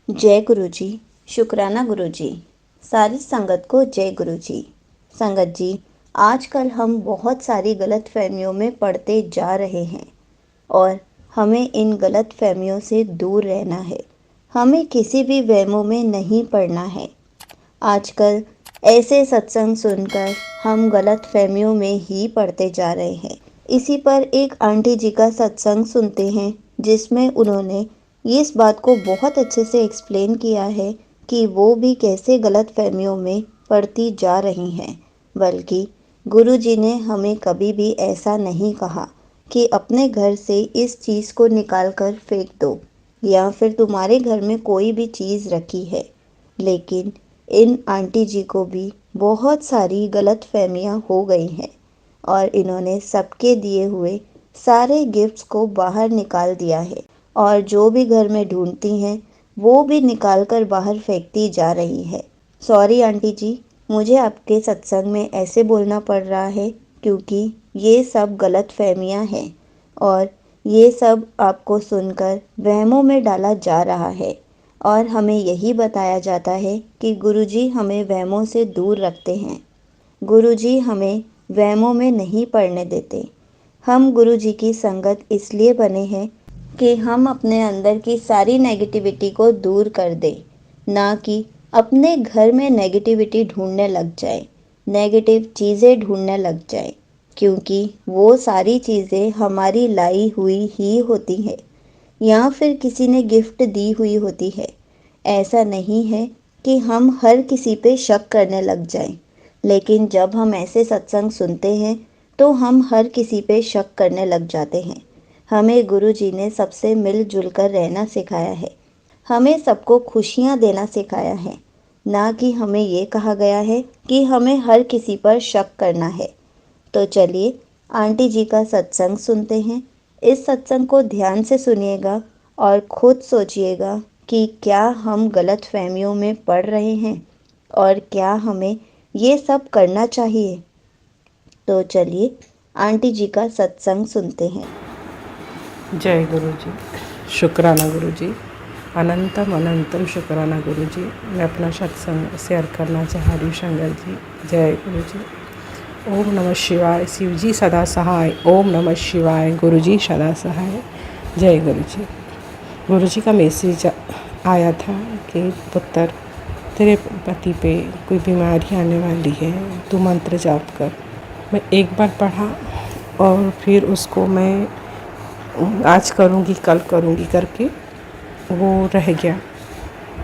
जय गुरु जी। शुक्राना गुरु जी। सारी संगत को जय गुरु जी। संगत जी, आजकल हम बहुत सारी गलत फहमियों में पड़ते जा रहे हैं और हमें इन गलत फहमियों से दूर रहना है। हमें किसी भी वहमों में नहीं पड़ना है। आजकल ऐसे सत्संग सुनकर हम गलत फहमियों में ही पड़ते जा रहे हैं। इसी पर एक आंटी जी का सत्संग सुनते हैं जिसमें उन्होंने इस बात को बहुत अच्छे से एक्सप्लेन किया है कि वो भी कैसे गलत फहमियों में पड़ती जा रही हैं। बल्कि गुरु जी ने हमें कभी भी ऐसा नहीं कहा कि अपने घर से इस चीज़ को निकाल कर फेंक दो या फिर तुम्हारे घर में कोई भी चीज़ रखी है। लेकिन इन आंटी जी को भी बहुत सारी गलत फहमियाँ हो गई हैं और इन्होंने सबके दिए हुए सारे गिफ्ट्स को बाहर निकाल दिया है और जो भी घर में ढूंढती हैं वो भी निकाल कर बाहर फेंकती जा रही है। सॉरी आंटी जी, मुझे आपके सत्संग में ऐसे बोलना पड़ रहा है क्योंकि ये सब गलत फहमियाँ हैं और ये सब आपको सुनकर वहमों में डाला जा रहा है और हमें यही बताया जाता है कि गुरुजी हमें वहमों से दूर रखते हैं। गुरुजी हमें वहमों में नहीं पड़ने देते। हम गुरुजी की संगत इसलिए बने हैं कि हम अपने अंदर की सारी नेगेटिविटी को दूर कर दें, ना कि अपने घर में नेगेटिविटी ढूंढने लग जाए, नेगेटिव चीज़ें ढूंढने लग जाए, क्योंकि वो सारी चीज़ें हमारी लाई हुई ही होती हैं या फिर किसी ने गिफ्ट दी हुई होती है। ऐसा नहीं है कि हम हर किसी पे शक करने लग जाएं, लेकिन जब हम ऐसे सत्संग सुनते हैं तो हम हर किसी पे शक करने लग जाते हैं। हमें गुरु जी ने सबसे मिलजुल कर रहना सिखाया है, हमें सबको खुशियाँ देना सिखाया है, ना कि हमें ये कहा गया है कि हमें हर किसी पर शक करना है। तो चलिए आंटी जी का सत्संग सुनते हैं। इस सत्संग को ध्यान से सुनिएगा और खुद सोचिएगा कि क्या हम गलत फहमियों में पड़ रहे हैं और क्या हमें ये सब करना चाहिए। तो चलिए आंटी जी का सत्संग सुनते हैं। जय गुरु जी। शुक्राना गुरु जी। अनंतम अनंतम शुक्राना गुरु जी। मैं अपना सत्संग शेयर करना चाह रही हूँ संगत जी। जय गुरु जी। ओम नमः शिवाय। शिव जी सदा सहाय। ओम नमः शिवाय। गुरु जी सदा सहाय। जय गुरु जी। गुरु जी का मैसेज आया था कि पुत्र, तेरे पति पे कोई बीमारी आने वाली है, तू मंत्र जाप कर। मैं एक बार पढ़ा और फिर उसको मैं आज करूँगी कल करूँगी करके वो रह गया,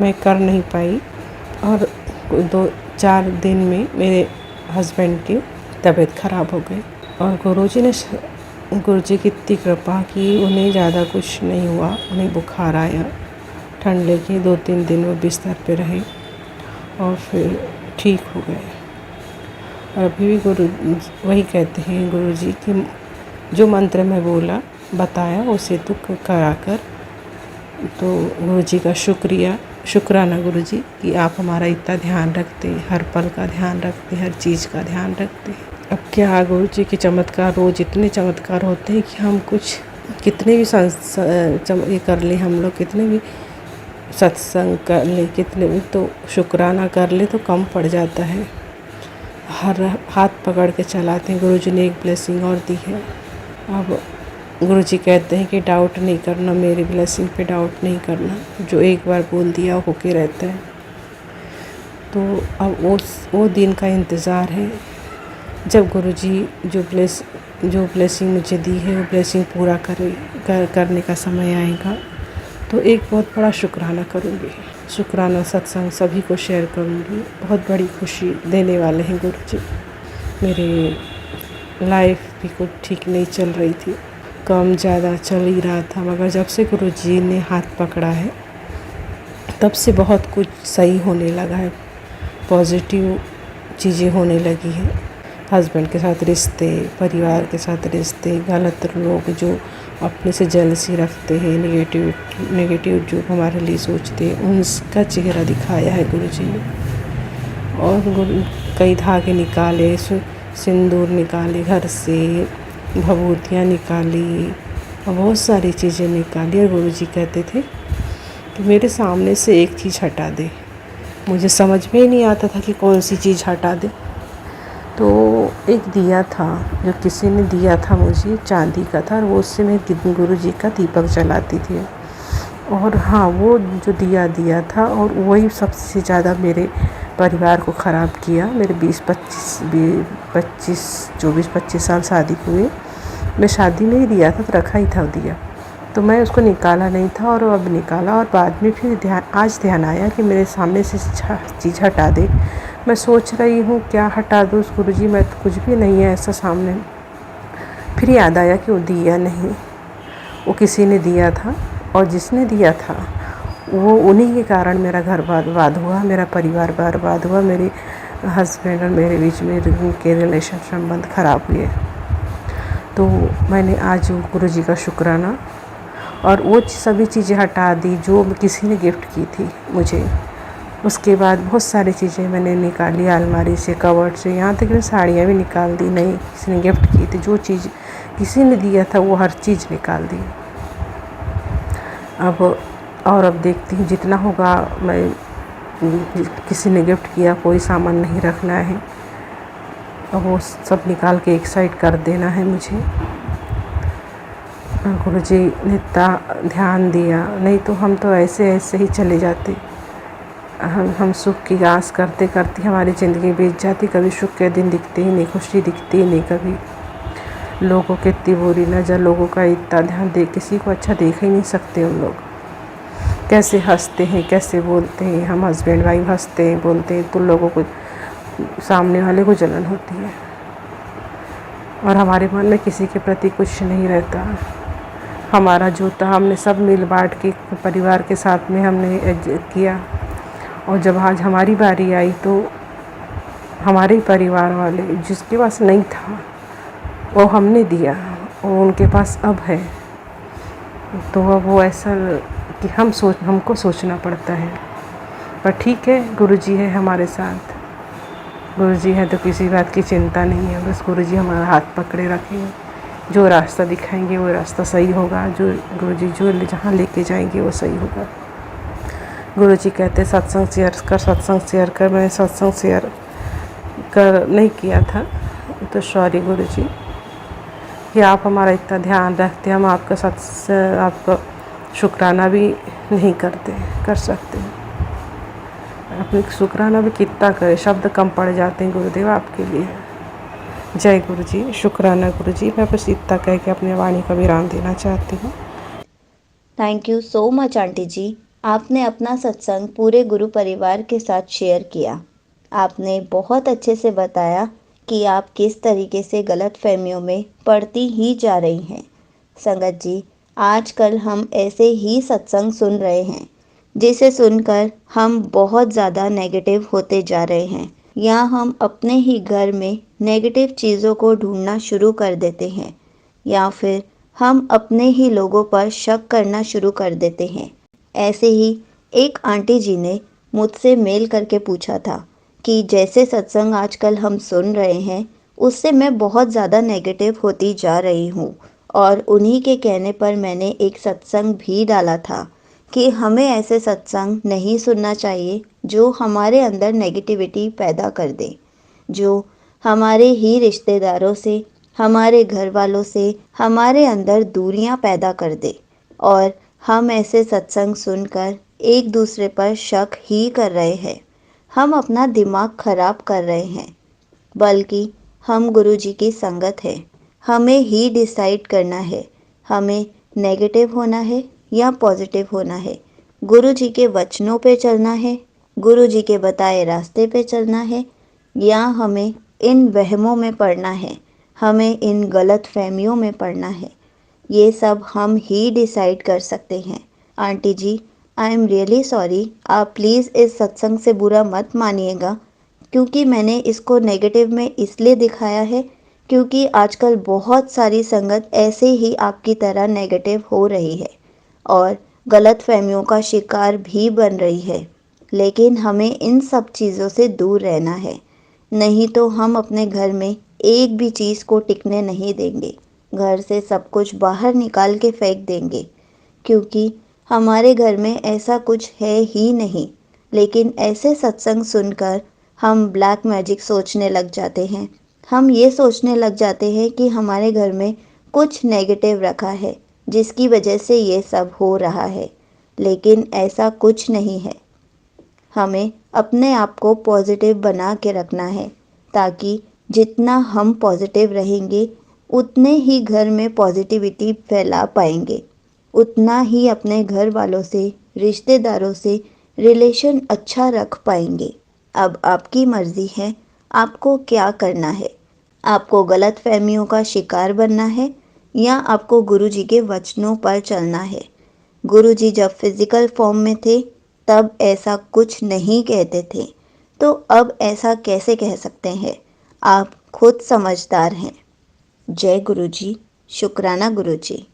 मैं कर नहीं पाई। और 2-4 दिन में मेरे हस्बैंड की तबीयत ख़राब हो गई और गुरुजी की इतनी कृपा कि उन्हें ज़्यादा कुछ नहीं हुआ। उन्हें बुखार आया, ठंड लगी, 2-3 दिन वो बिस्तर पे रहे और फिर ठीक हो गए। और अभी भी गुरु वही कहते हैं गुरुजी कि जो मंत्र मैं बोला बताया उसे तो करा कर। तो गुरुजी का शुक्राना गुरुजी कि आप हमारा इतना ध्यान रखते, हर पल का ध्यान रखते, हर चीज़ का ध्यान रखते। अब क्या गुरुजी के चमत्कार, रोज़ इतने चमत्कार होते हैं कि हम कुछ कितने भी ये कर लें, हम लोग कितने भी सत्संग कर लें, कितने भी तो शुक्राना कर ले तो कम पड़ जाता है। हर हाथ पकड़ के चलाते हैं। गुरुजी ने एक ब्लेसिंग और दी है। अब गुरुजी कहते हैं कि डाउट नहीं करना, मेरी ब्लेसिंग पे डाउट नहीं करना, जो एक बार बोल दिया होके रहता है। तो अब वो दिन का इंतज़ार है जब गुरुजी जो ब्लेसिंग मुझे दी है वो ब्लेसिंग पूरा करने का समय आएगा। तो एक बहुत बड़ा शुक्राना करूँगी, शुक्राना सत्संग सभी को शेयर करूँगी। बहुत बड़ी खुशी देने वाले हैं गुरुजी। मेरी लाइफ भी कुछ ठीक नहीं चल रही थी, कम ज़्यादा चल ही रहा था, मगर जब से गुरुजी ने हाथ पकड़ा है तब से बहुत कुछ सही होने लगा है, पॉजिटिव चीज़ें होने लगी हैं। हस्बैंड के साथ रिश्ते, परिवार के साथ रिश्ते, गलत लोग जो अपने से जेलसी रखते हैं, नेगेटिव जो हमारे लिए सोचते हैं, उनका चेहरा दिखाया है गुरुजी ने। और कई धागे निकाले, सिंदूर निकाले घर से, भभूतियाँ निकाली और बहुत सारी चीज़ें निकाली। और गुरुजी कहते थे कि मेरे सामने से एक चीज़ हटा दे। मुझे समझ में ही नहीं आता था कि कौन सी चीज़ हटा दे। तो एक दिया था जो किसी ने दिया था मुझे, चांदी का था, और वो उससे मैं गुरु जी का दीपक जलाती थी। और हाँ, वो जो दिया था, और वही सबसे ज़्यादा मेरे परिवार को ख़राब किया। मेरे 24-25 साल शादी हुए। मैं शादी में ही दिया था, तो रखा ही था दिया, तो मैं उसको निकाला नहीं था, और अब निकाला। और बाद में फिर आज ध्यान आया कि मेरे सामने से चीज़ हटा दे। मैं सोच रही हूँ क्या हटा दूँ गुरुजी, मैं तो कुछ भी नहीं है ऐसा सामने। फिर याद आया कि वो दिया नहीं, वो किसी ने दिया था, और जिसने दिया था वो उन्हीं के कारण मेरा घर बर्बाद हुआ, मेरा परिवार बर्बाद हुआ, मेरे हस्बैंड और मेरे बीच में के रिलेशन संबंध ख़राब हुए। तो मैंने आज गुरुजी का शुक्राना, और वो सभी चीज़ें हटा दी जो किसी ने गिफ्ट की थी मुझे। उसके बाद बहुत सारी चीज़ें मैंने निकाली अलमारी से, कवर्ड से, यहाँ तक कि साड़ियाँ भी निकाल दी, नहीं किसी ने गिफ्ट की थी। जो चीज़ किसी ने दिया था वो हर चीज़ निकाल दी। अब देखती हूँ जितना होगा, मैं किसी ने गिफ्ट किया कोई सामान नहीं रखना है, अब वो सब निकाल के एक साइड कर देना है मुझे। गुरुजी ने इतना ध्यान दिया, नहीं तो हम तो ऐसे ही चले जाते। हम सुख की आस करते करते हमारी ज़िंदगी बीत जाती। कभी सुख के दिन दिखते ही नहीं, खुशी दिखती ही नहीं कभी। लोगों की इतनी बुरी नज़र, लोगों का इतना ध्यान, किसी को अच्छा देख ही नहीं सकते। उन लोग कैसे हंसते हैं, कैसे बोलते हैं, हम हस्बैंड वाइफ हंसते हैं बोलते हैं, तो लोगों को, सामने वाले को जलन होती है, और हमारे मन में किसी के प्रति कुछ नहीं रहता। हमारा जो था हमने सब मिल बांट के परिवार के साथ में हमने किया, और जब आज हमारी बारी आई तो हमारे परिवार वाले जिसके पास नहीं था वो हमने दिया, और उनके पास अब है। तो अब वो ऐसा कि हमको सोचना पड़ता है। पर ठीक है, गुरुजी है हमारे साथ। गुरुजी है तो किसी बात की चिंता नहीं है। बस गुरुजी हमारा हाथ पकड़े रखेंगे, जो रास्ता दिखाएंगे वो रास्ता सही होगा। जो गुरुजी जो जहाँ लेके जाएंगे वो सही होगा। गुरुजी कहते सत्संग शेयर कर। मैंने सत्संग शेयर कर नहीं किया था, तो सॉरी गुरुजी कि आप हमारा इतना ध्यान रखते, हम आपका शुक्राना भी नहीं कर सकते। अपने शुक्राना भी कितना करें, शब्द कम पड़ जाते हैं गुरुदेव आपके लिए। जय गुरुजी, शुक्राना गुरुजी। मैं बस इतना कह के अपने वाणी का विराम देना चाहती हूँ। Thank you so much aunty ji. आपने अपना सत्संग पूरे गुरु परिवार के साथ शेयर किया। आपने बहुत अच्छे से बताया कि आप किस तरीके से गलत फहमियों में पड़ती ही जा रही हैं। संगत जी, आजकल हम ऐसे ही सत्संग सुन रहे हैं जिसे सुनकर हम बहुत ज़्यादा नेगेटिव होते जा रहे हैं, या हम अपने ही घर में नेगेटिव चीज़ों को ढूंढना शुरू कर देते हैं, या फिर हम अपने ही लोगों पर शक करना शुरू कर देते हैं। ऐसे ही एक आंटी जी ने मुझसे मेल करके पूछा था कि जैसे सत्संग आजकल हम सुन रहे हैं उससे मैं बहुत ज़्यादा नेगेटिव होती जा रही हूँ, और उन्हीं के कहने पर मैंने एक सत्संग भी डाला था कि हमें ऐसे सत्संग नहीं सुनना चाहिए जो हमारे अंदर नेगेटिविटी पैदा कर दे, जो हमारे ही रिश्तेदारों से, हमारे घर वालों से हमारे अंदर दूरियां पैदा कर दे, और हम ऐसे सत्संग सुनकर एक दूसरे पर शक ही कर रहे हैं। हम अपना दिमाग खराब कर रहे हैं। बल्कि हम गुरुजी की संगत है, हमें ही डिसाइड करना है हमें नेगेटिव होना है या पॉजिटिव होना है। गुरुजी के वचनों पे चलना है, गुरुजी के बताए रास्ते पे चलना है, या हमें इन वहमों में पड़ना है, हमें इन गलत फहमियों में पड़ना है। ये सब हम ही डिसाइड कर सकते हैं। Aunty ji, I am really sorry. आप प्लीज़ इस सत्संग से बुरा मत मानिएगा, क्योंकि मैंने इसको नेगेटिव में इसलिए दिखाया है क्योंकि आजकल बहुत सारी संगत ऐसे ही आपकी तरह नेगेटिव हो रही है और गलत फहमियों का शिकार भी बन रही है। लेकिन हमें इन सब चीज़ों से दूर रहना है, नहीं तो हम अपने घर में एक भी चीज़ को टिकने नहीं देंगे। घर से सब कुछ बाहर निकाल के फेंक देंगे, क्योंकि हमारे घर में ऐसा कुछ है ही नहीं, लेकिन ऐसे सत्संग सुनकर हम ब्लैक मैजिक सोचने लग जाते हैं। हम ये सोचने लग जाते हैं कि हमारे घर में कुछ नेगेटिव रखा है जिसकी वजह से ये सब हो रहा है, लेकिन ऐसा कुछ नहीं है। हमें अपने आप को पॉजिटिव बना के रखना है, ताकि जितना हम पॉजिटिव रहेंगे उतने ही घर में पॉजिटिविटी फैला पाएंगे, उतना ही अपने घर वालों से, रिश्तेदारों से रिलेशन अच्छा रख पाएंगे। अब आपकी मर्ज़ी है आपको क्या करना है। आपको गलत फहमियों का शिकार बनना है या आपको गुरुजी के वचनों पर चलना है। गुरुजी जब फिजिकल फॉर्म में थे तब ऐसा कुछ नहीं कहते थे, तो अब ऐसा कैसे कह सकते हैं। आप खुद समझदार हैं। जय गुरुजी। शुक्राना गुरुजी।